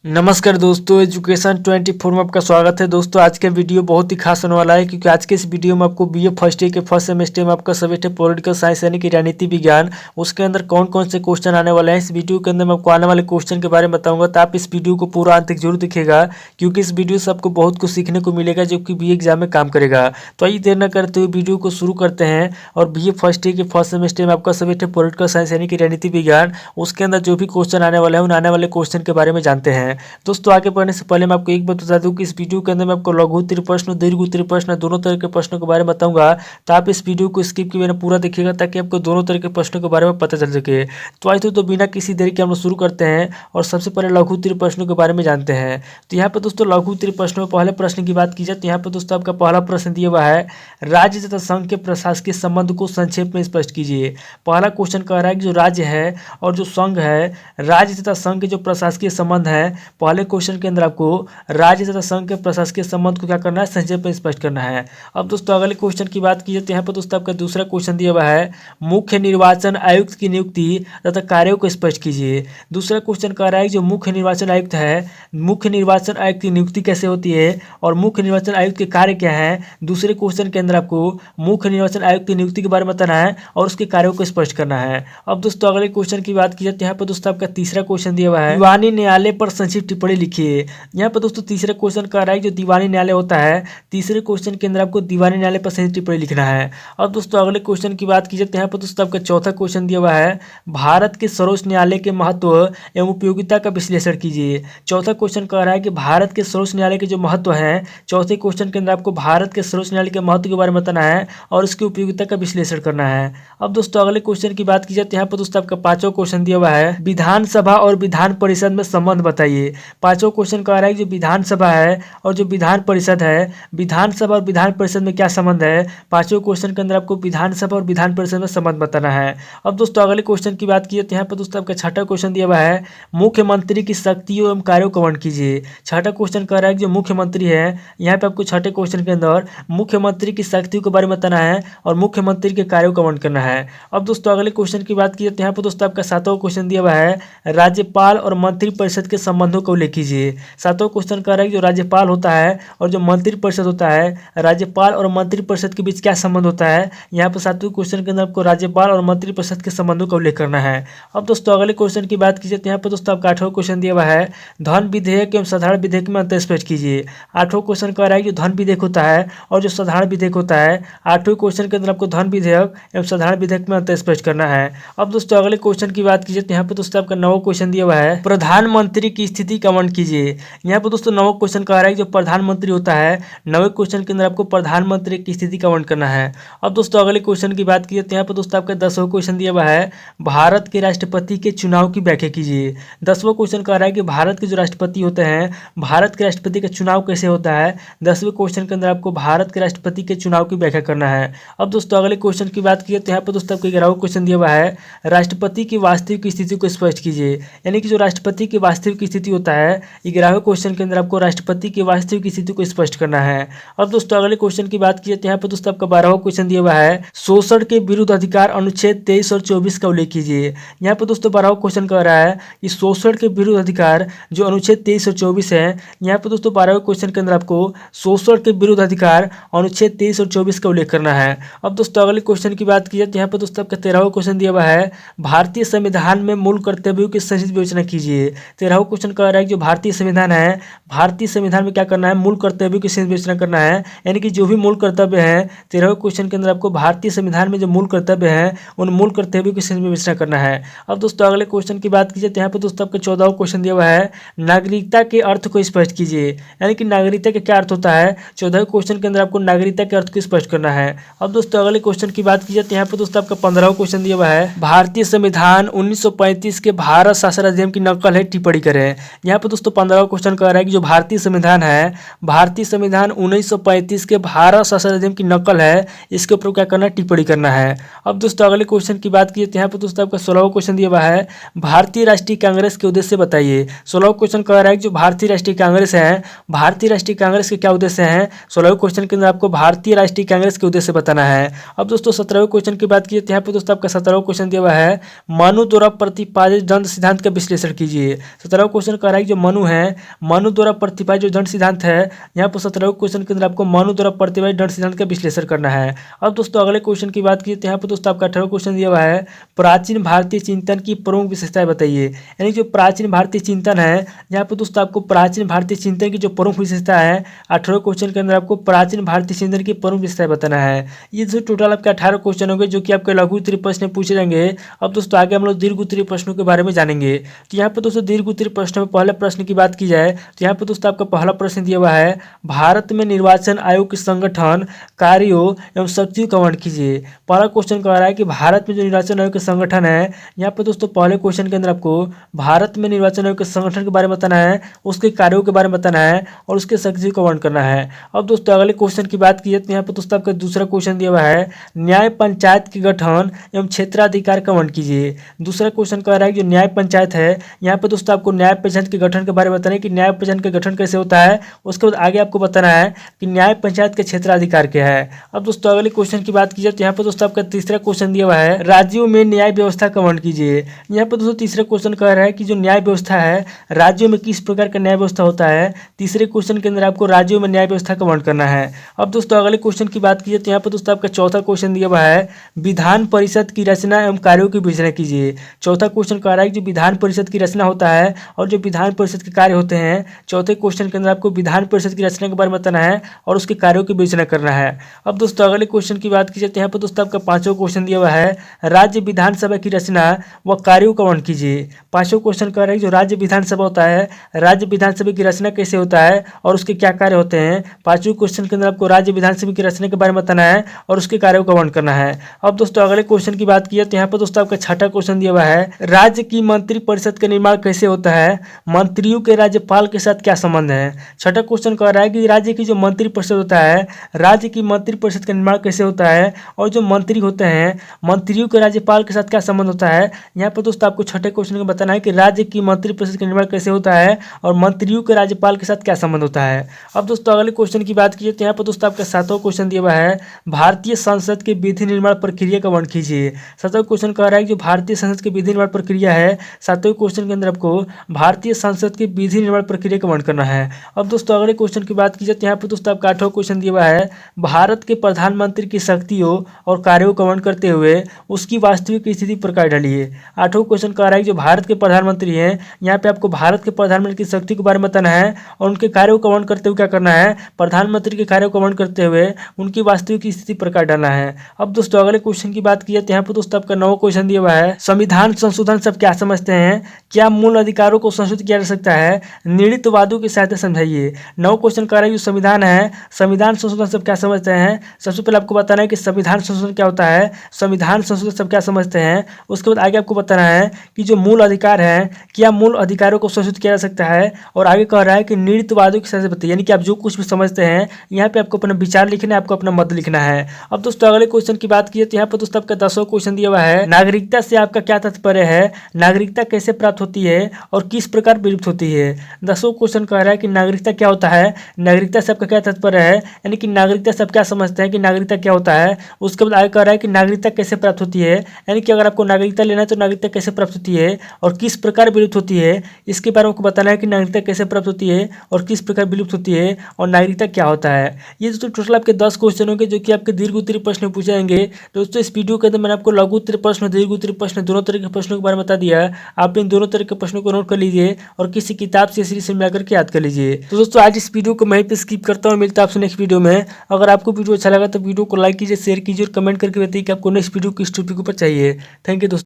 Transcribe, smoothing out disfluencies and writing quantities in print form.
नमस्कार दोस्तों, एजुकेशन 24 में आपका स्वागत है। दोस्तों आज का वीडियो बहुत ही खास होने वाला है क्योंकि आज के इस वीडियो में आपको बीए फर्स्ट ईयर के फर्स्ट सेमेस्टर में आपका सब्जेक्ट है पॉलिटिकल साइंस यानी कि राजनीति विज्ञान। उसके अंदर कौन कौन से क्वेश्चन आने वाले हैं, इस वीडियो के अंदर मैं आपको आने वाले क्वेश्चन के बारे में बताऊंगा। तो आप इस वीडियो को पूरा अंत तक जरूर दिखेगा क्योंकि इस वीडियो से आपको बहुत कुछ सीखने को मिलेगा जो कि बीए एग्जाम में काम करेगा। तो आइए देर न करते हुए वीडियो को शुरू करते हैं। और बीए फर्स्ट ईयर के फर्स्ट सेमेस्टर में आपका सब्जेक्ट है पॉलिटिकल साइंस यानी कि राजनीति विज्ञान। उसके अंदर जो भी क्वेश्चन आने वाले हैं उन आने वाले क्वेश्चन के बारे में जानते हैं। दोस्तों आगे बढ़ने से पहले मैं आपको एक बात बता दूं कि इस वीडियो के अंदर मैं आपको लघु उत्तरीय प्रश्न, दीर्घ उत्तरीय प्रश्न दोनों तरह के प्रश्नों के बारे में बताऊंगा। तो आप इस वीडियो को स्किप किए बिना पूरा देखिएगा ताकि आपको दोनों तरह के प्रश्नों के बारे में पता चल सके। तो आइए तो बिना किसी देरी के हम लोग शुरू करते हैं और सबसे पहले लघु उत्तरीय प्रश्नों के बारे में जानते हैं। तो यहाँ पर दोस्तों लघु उत्तरीय प्रश्नों में पहले प्रश्न की बात की जाए तो यहाँ पर दोस्तों आपका पहला प्रश्न दिया हुआ है, राज्य तथा संघ के प्रशासकीय संबंध को संक्षेप में स्पष्ट कीजिए। पहला क्वेश्चन कह रहा है कि जो राज्य है और जो संघ है, राज्य तथा संघ के जो प्रशासकीय संबंध है, पहले क्वेश्चन के अंदर आपको राज्य तथा संघ के प्रशासकीय संबंध को क्या करना है, संक्षेप में स्पष्ट करना है। अब दोस्तों अगले क्वेश्चन की बात की जाए तो यहाँ पर दोस्तों आपका दूसरा क्वेश्चन दिया हुआ है, मुख्य निर्वाचन आयुक्त की नियुक्ति तथा कार्यों को स्पष्ट कीजिए। दूसरा क्वेश्चन कह रहा है जो मुख्य निर्वाचन आयुक्त है, मुख्य निर्वाचन आयुक्त की नियुक्ति कैसे होती है और मुख्य निर्वाचन आयुक्त के कार्य क्या है। दूसरे क्वेश्चन के अंदर आपको मुख्य निर्वाचन आयुक्त की नियुक्ति के बारे में बताना है और उसके कार्यों को स्पष्ट करना है। अब दोस्तों अगले क्वेश्चन की बात की जाए तो यहाँ पर दोस्तों आपका तीसरा क्वेश्चन दिया हुआ है, दीवानी न्यायालय पर संक्षिप्त टिप्पणी लिखिए। यहाँ पर दोस्तों तीसरा क्वेश्चन कह रहा है जो दीवानी न्यायालय होता है, तीसरे क्वेश्चन के अंदर आपको दीवानी न्यायालय पर संक्षिप्त टिप्पणी लिखना है। अब दोस्तों अगले क्वेश्चन की बात की जाए तो यहाँ पर दोस्तों आपका चौथा क्वेश्चन दिया हुआ है, भारत के सर्वोच्च न्यायालय के महत्व एवं उपयोगिता का विश्लेषण कीजिए। चौथा क्वेश्चन कह रहा है कि भारत के सर्वोच्च न्यायालय के जो महत्व है, चौथे क्वेश्चन के अंदर आपको भारत के सर्वोच्च न्यायालय के महत्व के बारे में बताना है और उसकी उपयोगिता का विश्लेषण करना है। अब दोस्तों अगले क्वेश्चन की बात की जाए तो यहाँ पर दोस्तों आपका पांचवा क्वेश्चन दिया हुआ है, विधानसभा और विधान परिषद में संबंध बताइए। पांचवा क्वेश्चन कह रहा है जो विधानसभा है और जो विधान परिषद है, विधानसभा और विधान परिषद में क्या संबंध है। पांचवें क्वेश्चन के अंदर आपको विधानसभा और विधान परिषद में संबंध बताना है। अब दोस्तों अगले क्वेश्चन की बात की तो यहाँ पर दोस्तों आपका छठा क्वेश्चन दिया हुआ है, मुख्यमंत्री की शक्तियों एवं कार्यों को वर्णन कीजिए। छठा क्वेश्चन कह रहा है जो मुख्यमंत्री है, यहाँ पे आपको छठे क्वेश्चन के अंदर मुख्यमंत्री की शक्तियों के बारे में बताना है और मुख्यमंत्री के कार्यों का वर्णन करना है। अब दोस्तों अगले क्वेश्चन की बात की तो यहाँ पर दोस्तों आपका सातवां क्वेश्चन दिया हुआ है, राज्यपाल और मंत्री परिषद के संबंधों को उल्लेख कीजिए। सातवां क्वेश्चन कह रहा है जो राज्यपाल होता है और जो मंत्री परिषद होता है, राज्यपाल और मंत्री परिषद के बीच क्या संबंध होता है। यहाँ पर सातवें क्वेश्चन के अंदर आपको राज्यपाल और मंत्री परिषद के संबंधों का उल्लेख करना है। अब दोस्तों अगले क्वेश्चन की बात कीजिए तो यहाँ पर दोस्तों आपका आठवां क्वेश्चन दिया हुआ है, धन विधेयक एवं साधारण विधेयक में अंतर स्पष्ट कीजिए। आठवां क्वेश्चन कह रहा है कि धन विधेयक होता है और जो साधारण विधेयक होता है, आठवें क्वेश्चन के अंदर आपको धन विधेयक एवं साधारण विधेयक में अंतर स्पष्ट करना है। अब दोस्तों अगले क्वेश्चन की बात कीजिए तो यहाँ पर दोस्तों आपका नौवां क्वेश्चन दिया हुआ है, प्रधानमंत्री की स्थिति का वर्णन कीजिए। यहाँ पर दोस्तों नौवां क्वेश्चन कह रहा है जो प्रधानमंत्री होता है, नवे क्वेश्चन के अंदर आपको प्रधानमंत्री की स्थिति का वर्णन करना है। अब दोस्तों अगले क्वेश्चन की बात कीजिए तो यहाँ पर दोस्तों आपका 10वां क्वेश्चन दिया हुआ है, भारत के राष्ट्रपति के चुनाव की व्याख्या कीजिए। 10वां क्वेश्चन कह रहा है कि भारत के जो राष्ट्रपति होते हैं, भारत के राष्ट्रपति का चुनाव कैसे होता है। 10वें क्वेश्चन के अंदर आपको भारत के राष्ट्रपति के चुनाव की व्याख्या करना है। अब दोस्तों अगले क्वेश्चन की बात कीजिए तो यहाँ पर दोस्तों आपको 11वां क्वेश्चन दिया हुआ है, राष्ट्रपति की वास्तविक स्थिति को स्पष्ट कीजिए। यानी कि जो राष्ट्रपति की वास्तविक स्थिति होता है, 11वें क्वेश्चन के अंदर आपको राष्ट्रपति की वास्तविक स्थिति को स्पष्ट करना है। अब दोस्तों अगले क्वेश्चन की बात की तो यहाँ पर दोस्तों आपका 12वां क्वेश्चन दिया हुआ है, शोषण के विरुद्ध अधिकार अनुच्छेद 23 और 24 का उल्लेख कीजिए। यहाँ पर दोस्तों 12वां क्वेश्चन कह रहा है कि शोषण के विरुद्ध अधिकार जो अनुच्छेद 23 और 24 है, यहाँ पर दोस्तों 12वें क्वेश्चन के अंदर आपको शोषण के विरुद्ध अधिकार अनुच्छेद 23 और 24 का उल्लेख करना है। अब दोस्तों अगले क्वेश्चन की बात की जाए तो यहाँ पर दोस्तों आपका 13वां क्वेश्चन दिया हुआ है, भारतीय संविधान में मूल कर्तव्यों की सही विवेचना कीजिए। 13वां क्वेश्चन कह रहा है कि जो भारतीय संविधान है, भारतीय संविधान में क्या करना है, मूल कर्तव्यों की सही विवेचना करना है। यानी कि जो भी मूल कर्तव्य है, 13वें क्वेश्चन के अंदर आपको भारतीय संविधान में जो मूल कर्तव्य है उन मूल कर्तव्यों की सही विवेचना करना है। अब दोस्तों अगले क्वेश्चन की बात कीजिए तो यहाँ पर दोस्तों आपका 14वां क्वेश्चन दिया हुआ है, नागरिकता के अर्थ को स्पष्ट कीजिए। यानी कि नागरिकता का क्या अर्थ होता है, 14वें क्वेश्चन के अंदर आपको नागरिकता के अर्थ को स्पष्ट करना है। अब दोस्तों अगले क्वेश्चन की बात कीजिए तो यहाँ पर दोस्तों आपका 15वां क्वेश्चन दिया हुआ है, भारतीय संविधान 1935 के भारत शासन अधिनियम की नकल है, टिप्पणी करें। यहाँ पर दोस्तों 15वां क्वेश्चन कह रहा है कि जो भारतीय संविधान है, भारतीय संविधान 1935 के भारत शासन अधिनियम की नकल है, इसके ऊपर क्या करना है, टिप्पणी करना है। अब दोस्तों अगले क्वेश्चन की बात कीजिए तो यहाँ पर दोस्तों आपका 16वां क्वेश्चन दिया हुआ है, भारतीय राष्ट्रीय कांग्रेस के उद्देश्य बताइए। 16वां क्वेश्चन कह रहा है कि जो भारतीय राष्ट्रीय कांग्रेस है, भारतीय राष्ट्रीय कांग्रेस के क्या उद्देश्य हैं। 16वें क्वेश्चन के अंदर आपको भारतीय राष्ट्रीय कांग्रेस के उद्देश्य बताना है। अब दोस्तों 17वें क्वेश्चन की बात कीजिए तो यहाँ पर दोस्तों आपका 17वां क्वेश्चन दिया हुआ है, मानव द्वारा प्रतिपादित दंड सिद्धांत का विश्लेषण कीजिए। 17वां क्वेश्चन क्वेश्चन कह रहा है कि जो मनु है, मनु द्वारा प्रतिपादित जो दंड सिद्धांत है, यहाँ पर 17वें क्वेश्चन के अंदर आपको मनु द्वारा प्रतिपादित दंड सिद्धांत का विश्लेषण करना है। अब दोस्तों अगले क्वेश्चन की बात की तो यहाँ पर दोस्तों आपका 18वां क्वेश्चन दिया हुआ है, प्राचीन भारतीय चिंतन की प्रमुख विशेषताएं बताइए। यानी जो प्राचीन भारतीय चिंतन है, यहाँ पर दोस्तों आपको प्राचीन भारतीय चिंतन की जो प्रमुख विशेषता है, 18वें क्वेश्चन के अंदर आपको प्राचीन भारतीय चिंतन की प्रमुख विशेषताएं बताना है। ये जो टोटल आपके 18 क्वेश्चन होंगे जो कि आपके लघु उत्तरीय प्रश्न पूछे जाएंगे। अब दोस्तों आगे हम लोग दीर्घ उत्तरीय प्रश्नों के बारे में जानेंगे। तो यहाँ पर दोस्तों दीर्घ उत्तरीय प्रश्न में पहले प्रश्न की बात की जाए तो यहाँ पर दोस्तों आपका पहला प्रश्न दिया हुआ है, भारत में निर्वाचन आयोग के संगठन, कार्यों एवं शक्तियों का वर्णन कीजिए। पहला क्वेश्चन कह रहा है कि भारत में जो निर्वाचन आयोग के संगठन है, यहाँ पर दोस्तों पहले क्वेश्चन के अंदर आपको भारत में निर्वाचन आयोग के संगठन के बारे में बताना है, उसके कार्यों के बारे में बताना है और उसके शक्तियों का वर्णन करना है। अब दोस्तों अगले क्वेश्चन की बात की जाए तो यहाँ पर दोस्तों आपका दूसरा क्वेश्चन दिया हुआ है, न्याय पंचायत के गठन एवं क्षेत्राधिकार का वर्णन कीजिए। दूसरा क्वेश्चन कह रहा है कि जो न्याय पंचायत है, यहाँ पर दोस्तों आपको न्याय पंचायत के गठन के बारे में बताना है कि न्याय पंचायत का गठन कैसे होता है। उसके बाद आगे आपको बताना है कि न्याय पंचायत के क्षेत्राधिकार क्या है। अब दोस्तों अगले क्वेश्चन की बात की जाए तो यहाँ पर दोस्तों आपका तीसरा क्वेश्चन दिया हुआ है, राज्यों में न्याय व्यवस्था का वर्णन कीजिए। यहाँ पर दोस्तों तीसरा क्वेश्चन कह रहा है कि जो न्याय व्यवस्था है, राज्यों में किस प्रकार का न्याय व्यवस्था होता है। तीसरे क्वेश्चन के अंदर आपको राज्यों में न्याय व्यवस्था का वर्णन करना है। अब दोस्तों अगले क्वेश्चन की बात की जाए तो यहाँ पर दोस्तों आपका चौथा क्वेश्चन दिया हुआ है, विधान परिषद की रचना एवं कार्यों की विवेचना कीजिए। चौथा क्वेश्चन कह रहा है कि जो विधान परिषद की रचना होता है और जो विधान परिषद के कार्य होते हैं, चौथे क्वेश्चन के अंदर आपको विधान परिषद की रचना के बारे में बताना है और उसके कार्यों की विवेचना करना है। अब दोस्तों अगले क्वेश्चन की बात की जाए तो यहाँ पर दोस्तों आपका पांचवा क्वेश्चन दिया हुआ है, राज्य विधानसभा की रचना व कार्यों का वर्णन कीजिए। पांचवा क्वेश्चन कह रहा है जो राज्य विधानसभा होता है, राज्य विधानसभा की रचना कैसे होता है और उसके क्या कार्य होते हैं। पांचवें क्वेश्चन के अंदर आपको राज्य विधानसभा की रचना के बारे में बताना है और उसके कार्यों का वर्णन करना है। अब दोस्तों अगले क्वेश्चन की बात की जाए तो यहाँ पर दोस्तों आपका छठा क्वेश्चन दिया हुआ है, राज्य की मंत्री परिषद का निर्माण कैसे होता है, मंत्रियों के राज्यपाल के साथ क्या संबंध है। छठा क्वेश्चन कह रहा है कि राज्य की जो मंत्री परिषद होता है, राज्य की मंत्री परिषद का निर्माण कैसे होता है और जो मंत्री होते हैं, मंत्रियों के राज्यपाल के साथ क्या संबंध होता है। यहाँ पर दोस्तों आपको छठे क्वेश्चन में बताना है कि राज्य की मंत्री परिषद का निर्माण कैसे होता है और मंत्रियों के राज्यपाल के साथ क्या संबंध होता है। अब दोस्तों अगले क्वेश्चन की बात कीजिए तो यहाँ पर दोस्तों आपका सातवां क्वेश्चन दिया हुआ है, भारतीय संसद के विधि निर्माण प्रक्रिया का वर्णन कीजिए। सातवां क्वेश्चन कह रहा है कि जो भारतीय संसद की विधि निर्माण प्रक्रिया है, सातवें क्वेश्चन के अंदर आपको भारतीय संसद की विधि निर्माण प्रक्रिया का वर्णन करना है। अब दोस्तों अगले क्वेश्चन की बात की जाए तो यहाँ पर दोस्तों आपका आठवां क्वेश्चन दिया हुआ है, भारत के प्रधानमंत्री की शक्तियों और कार्यों का वर्णन करते हुए उसकी वास्तविक स्थिति प्रकार डालिए। आठवां क्वेश्चन कह रहा है कि जो भारत के प्रधानमंत्री हैं, यहाँ पे आपको भारत के प्रधानमंत्री की शक्ति के बारे में बताना है और उनके कार्यों का वर्णन करते हुए क्या करना है, प्रधानमंत्री के कार्यों का वर्णन करते हुए उनकी वास्तविक स्थिति प्रकार डालना है। अब दोस्तों अगले क्वेश्चन की बात की जाए तो यहाँ पर दोस्तों आपका नौवां क्वेश्चन दिया हुआ है, संविधान संशोधन सब क्या समझते हैं, क्या मूल अधिकारों को संशोधित किया जा सकता है, नीतिवादों की सहायता समझाइए। नौ क्वेश्चन कह रहा है जो संविधान है, संविधान संशोधन सब क्या समझते हैं। सबसे पहले आपको बताना है कि संविधान संशोधन क्या होता है, संविधान संशोधन सब क्या समझते हैं। उसके बाद आगे आपको बताना है कि जो मूल अधिकार है, क्या मूल अधिकारों को संशोधित किया जा सकता है। और आगे कह रहा है कि नीतिवादों की सहायता बताइए, यानी कि आप जो कुछ भी समझते हैं यहाँ पे आपको अपना विचार लिखना है, आपको अपना मत लिखना है। अब दोस्तों अगले क्वेश्चन की बात की तो यहाँ पर दोस्तों आपका 10वां क्वेश्चन दिया हुआ है, नागरिकता से आपका क्या तात्पर्य है, नागरिकता कैसे प्राप्त होती है और किस प्रकार विलुप्त होती है। 10वां क्वेश्चन कह रहा है कि नागरिकता क्या होता है, नागरिकता से आपका क्या तात्पर्य है, यानी कि नागरिकता से आप क्या समझते हैं कि नागरिकता क्या होता है। उसके बाद आगे कह रहा है कि नागरिकता कैसे प्राप्त होती है, यानी कि अगर आपको नागरिकता लेना है तो नागरिकता कैसे प्राप्त होती है और किस प्रकार विलुप्त होती है। इसके बारे में आपको बताना है कि नागरिकता कैसे प्राप्त होती है और किस प्रकार विलुप्त होती है और नागरिकता क्या होता है। ये दोस्तों टोटल आपके 10 क्वेश्चन होंगे जो कि आपके दीर्घ उत्तरीय प्रश्न पूछे जाएंगे। दोस्तों इस वीडियो के अंदर मैंने आपको लघु उत्तरीय प्रश्न, दीर्घ उत्तरीय प्रश्न दोनों तरह के प्रश्नों के बारे में बता दिया। आप इन दोनों तरह के प्रश्नों को नोट कर लीजिए और किसी किताब से सीरीज से मिलाकर के याद कर लीजिए। तो दोस्तों आज इस वीडियो को मैं पे स्किप करता हूँ, मिलता है आपसे नेक्स्ट वीडियो में। अगर आपको वीडियो अच्छा लगा तो वीडियो को लाइक कीजिए, शेयर कीजिए और कमेंट करके बताइए कि आपको नेक्स्ट वीडियो किस टॉपिक के ऊपर चाहिए। थैंक यू दोस्तों।